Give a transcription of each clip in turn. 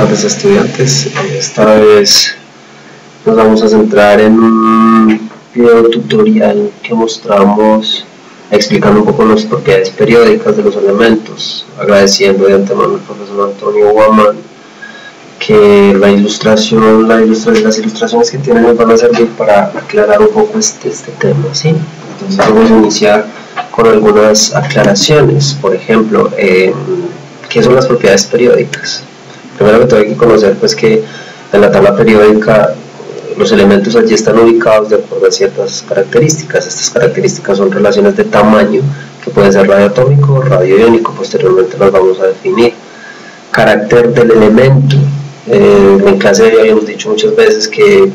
tardes, estudiantes. Esta vez nos vamos a centrar en un video tutorial que mostramos explicando un poco las propiedades periódicas de los elementos, agradeciendo de antemano al profesor Antonio Guamán que las ilustraciones que tienen nos van a servir para aclarar un poco este tema, ¿sí? Entonces vamos a iniciar con algunas aclaraciones. Por ejemplo, ¿qué son las propiedades periódicas? Primero que todo hay que conocer pues que en la tabla periódica los elementos allí están ubicados de acuerdo a ciertas características. Estas características son relaciones de tamaño, que pueden ser radioatómico o radioiónico. Posteriormente las vamos a definir. Carácter del elemento. En clase habíamos dicho muchas veces que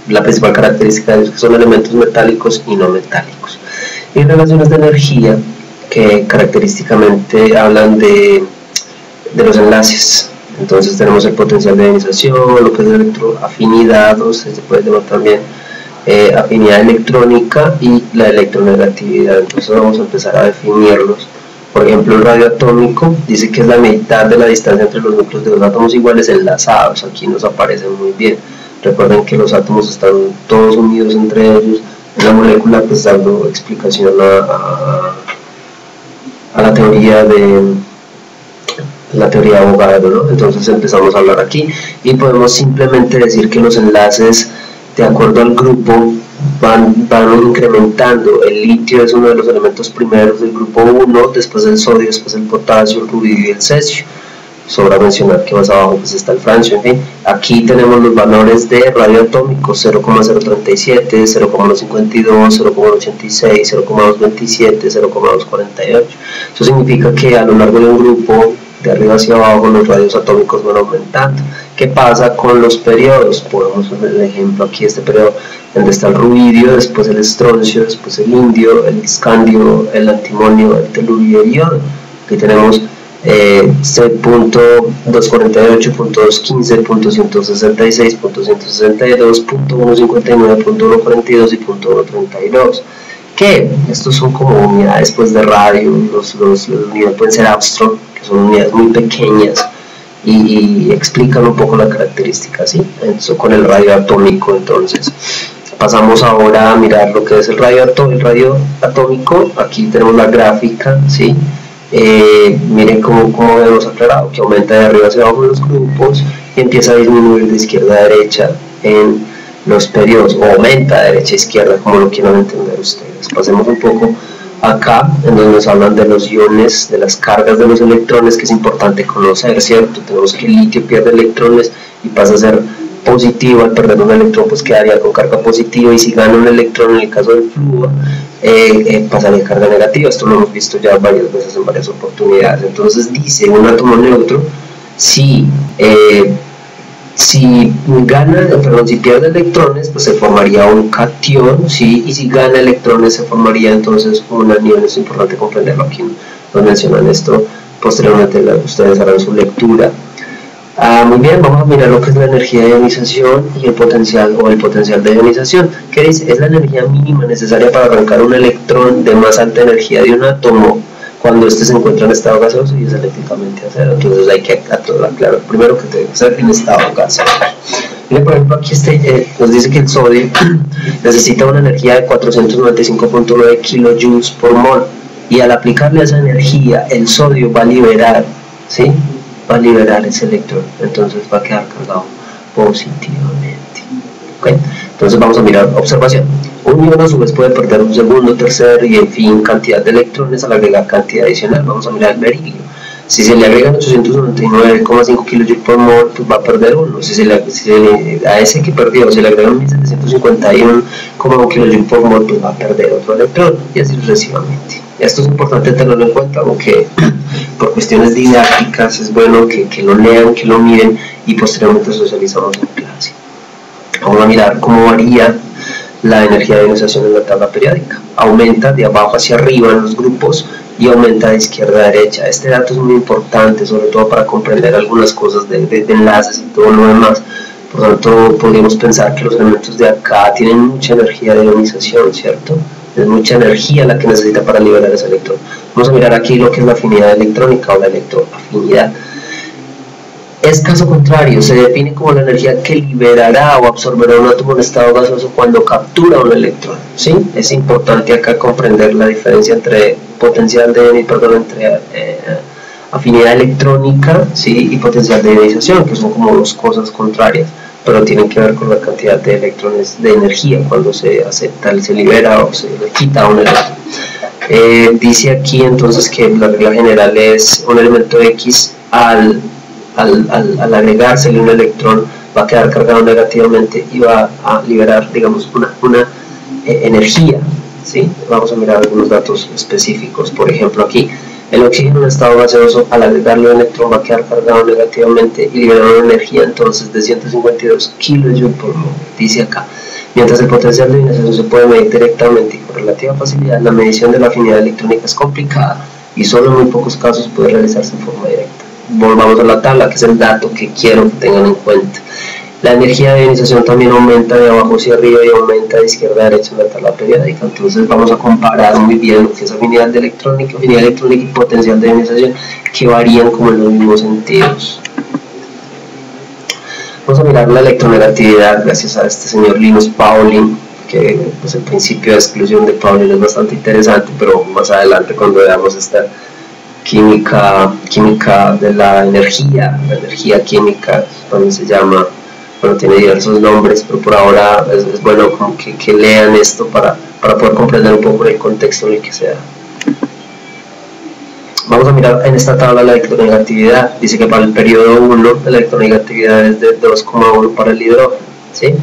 la principal característica es que son elementos metálicos y no metálicos. Y relaciones de energía, que característicamente hablan de los enlaces. Entonces tenemos el potencial de ionización, lo que es electroafinidad, o se puede llamar también afinidad electrónica, y la electronegatividad. Entonces vamos a empezar a definirlos. Por ejemplo, el radioatómico dice que es la mitad de la distancia entre los núcleos de dos átomos iguales enlazados. Aquí nos aparece muy bien. Recuerden que los átomos están todos unidos entre ellos. En la molécula, pues dando explicación a la teoría de Avogadro, ¿no? Entonces empezamos a hablar aquí y podemos simplemente decir que los enlaces, de acuerdo al grupo, van incrementando. El litio es uno de los elementos primeros del grupo 1, después el sodio, después el potasio, el rubidio y el cesio. Sobra mencionar que más abajo pues está el francio. En fin, aquí tenemos los valores de radioatómicos: 0,037, 0,52, 0,86, 0,227, 0,248. Eso significa que a lo largo de un grupo, de arriba hacia abajo, los radios atómicos van aumentando. ¿Qué pasa con los periodos? Podemos ver el ejemplo aquí, este periodo donde está el rubidio, después el estroncio, después el indio, el escandio, el antimonio, el telurio y el yodo. Aquí tenemos C.248.215.166.162, .159.142 y .132. que estos son como unidades pues de radio. Los unidades pueden ser Armstrong, que son unidades muy pequeñas y explican un poco la característica, ¿sí? Eso con el radio atómico. Entonces pasamos ahora a mirar lo que es el radio atómico. Aquí tenemos la gráfica, ¿sí? Miren cómo hemos aclarado que aumenta de arriba hacia abajo en los grupos y empieza a disminuir de izquierda a derecha en los periodos, o aumenta de derecha a izquierda, como lo quieran entender ustedes. Pasemos un poco acá, en donde nos hablan de los iones, de las cargas de los electrones, que es importante conocer, ¿cierto? Tenemos que el litio pierde electrones y pasa a ser positivo. Al perder un electrón pues quedaría con carga positiva, y si gana un electrón, en el caso del flúor, pasaría carga negativa. Esto lo hemos visto ya varias veces en varias oportunidades. Entonces dice, un átomo neutro, si pierde electrones, pues se formaría un cation, ¿sí? Y si gana electrones, se formaría entonces un anión. Es importante comprenderlo. Aquí nos mencionan esto, posteriormente ustedes harán su lectura. Muy bien, vamos a mirar lo que es la energía de ionización y el potencial de ionización. ¿Qué dice? Es la energía mínima necesaria para arrancar un electrón de más alta energía de un átomo cuando éste se encuentra en estado gaseoso y es eléctricamente a cero. Entonces hay que aclarar primero que debe ser en estado gaseoso. Miren, por ejemplo, aquí nos dice que el sodio necesita una energía de 495.9 kilojoules por mol, y al aplicarle esa energía, el sodio va a liberar, ¿sí? Va a liberar ese electrón, entonces va a quedar cargado positivamente. ¿Okay? Entonces vamos a mirar observación. Un ion a su vez puede perder un segundo, tercer y en fin cantidad de electrones al agregar cantidad adicional. Vamos a mirar el berilio. Si se le agregan 899,5 kJ por mol, pues va a perder uno. A ese que perdió se le agregan 1751,1 kJ por mol, pues va a perder otro electrón, y así sucesivamente. Esto es importante tenerlo en cuenta, aunque por cuestiones didácticas es bueno que lo lean, que lo miren, y posteriormente socializamos en clase. Vamos a mirar cómo varía la energía de ionización en la tabla periódica. Aumenta de abajo hacia arriba en los grupos y aumenta de izquierda a derecha. Este dato es muy importante, sobre todo para comprender algunas cosas de enlaces y todo lo demás. Por lo tanto, podríamos pensar que los elementos de acá tienen mucha energía de ionización, ¿cierto? Es mucha energía la que necesita para liberar ese electrón. Vamos a mirar aquí lo que es la afinidad electrónica o la electroafinidad. Es caso contrario, se define como la energía que liberará o absorberá un átomo en estado gaseoso cuando captura un electrón, ¿sí? Es importante acá comprender la diferencia entre potencial de, entre afinidad electrónica, ¿sí? Y potencial de ionización, que son como dos cosas contrarias, pero tienen que ver con la cantidad de electrones de energía cuando se acepta, se libera o se le quita un electrón. Dice aquí entonces que la regla general es un elemento X al agregársele un electrón va a quedar cargado negativamente y va a liberar, digamos, una energía, ¿sí? Vamos a mirar algunos datos específicos. Por ejemplo, aquí el oxígeno en estado gaseoso, al agregarle un electrón, va a quedar cargado negativamente y liberar una energía entonces de 152 kJ por mol, dice acá. Mientras el potencial de ionización se puede medir directamente y con relativa facilidad, la medición de la afinidad electrónica es complicada y solo en muy pocos casos puede realizarse en forma directa. Volvamos a la tabla, que es el dato que quiero que tengan en cuenta. La energía de ionización también aumenta de abajo hacia arriba y aumenta de izquierda a derecha en la tabla periódica. Entonces vamos a comparar muy bien lo que es afinidad electrónica y potencial de ionización, que varían como en los mismos sentidos. Vamos a mirar la electronegatividad gracias a este señor Linus Pauling, que pues, el principio de exclusión de Pauling es bastante interesante, pero más adelante cuando veamos esta química de la energía química, también se llama, bueno, tiene diversos nombres, pero por ahora es bueno como que lean esto para poder comprender un poco el contexto en el que se da. Vamos a mirar en esta tabla la electronegatividad. Dice que para el periodo 1 la electronegatividad es de 2,1 para el hidrógeno, ¿sí?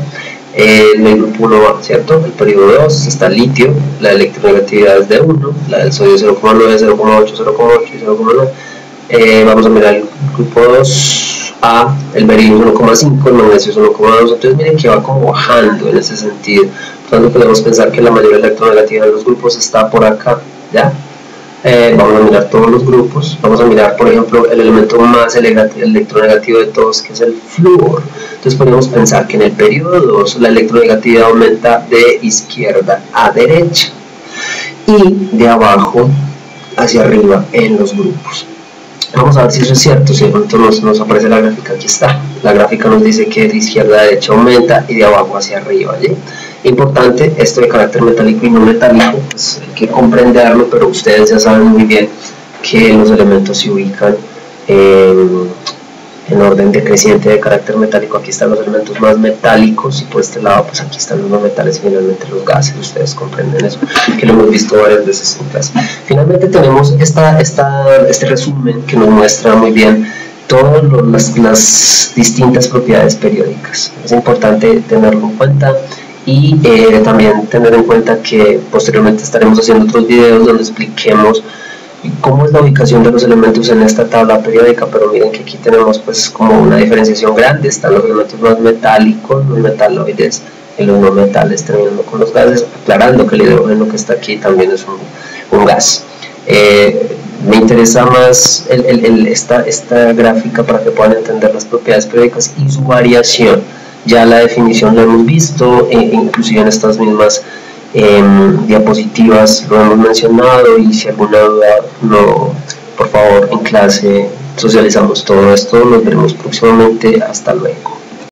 En el grupo 1 va, ¿cierto? El periodo 2 está el litio, la electronegatividad es de 1, la del sodio 0,9, 0,8, 0,8 y 0,9. Vamos a mirar el grupo 2A, el berilio 1,5, el magnesio 1,2, entonces miren que va como bajando en ese sentido. Por tanto podemos pensar que la mayor electronegatividad de los grupos está por acá, ¿ya? Vamos a mirar todos los grupos. Vamos a mirar, por ejemplo, el elemento más electronegativo de todos, que es el flúor. Entonces podemos pensar que en el periodo 2 la electronegatividad aumenta de izquierda a derecha y de abajo hacia arriba en los grupos. Vamos a ver si eso es cierto. Si de pronto nos aparece la gráfica, aquí está. La gráfica nos dice que de izquierda a derecha aumenta y de abajo hacia arriba, ¿sí? Importante, esto de carácter metálico y no metálico, pues hay que comprenderlo, pero ustedes ya saben muy bien que los elementos se ubican en orden decreciente de carácter metálico. Aquí están los elementos más metálicos y por este lado pues aquí están los no metales y finalmente los gases. Ustedes comprenden eso, que lo hemos visto varias veces en clase. Finalmente tenemos este resumen que nos muestra muy bien todas las distintas propiedades periódicas. Es importante tenerlo en cuenta. Y también tener en cuenta que posteriormente estaremos haciendo otros videos donde expliquemos cómo es la ubicación de los elementos en esta tabla periódica, pero miren que aquí tenemos pues como una diferenciación grande. Están los elementos más metálicos, los metaloides y los no metales, terminando con los gases, aclarando que el hidrógeno que está aquí también es un gas. Me interesa más esta gráfica para que puedan entender las propiedades periódicas y su variación. Ya la definición lo hemos visto, inclusive en estas mismas diapositivas lo hemos mencionado, y si alguna duda, por favor, en clase socializamos todo esto. Nos veremos próximamente. Hasta luego.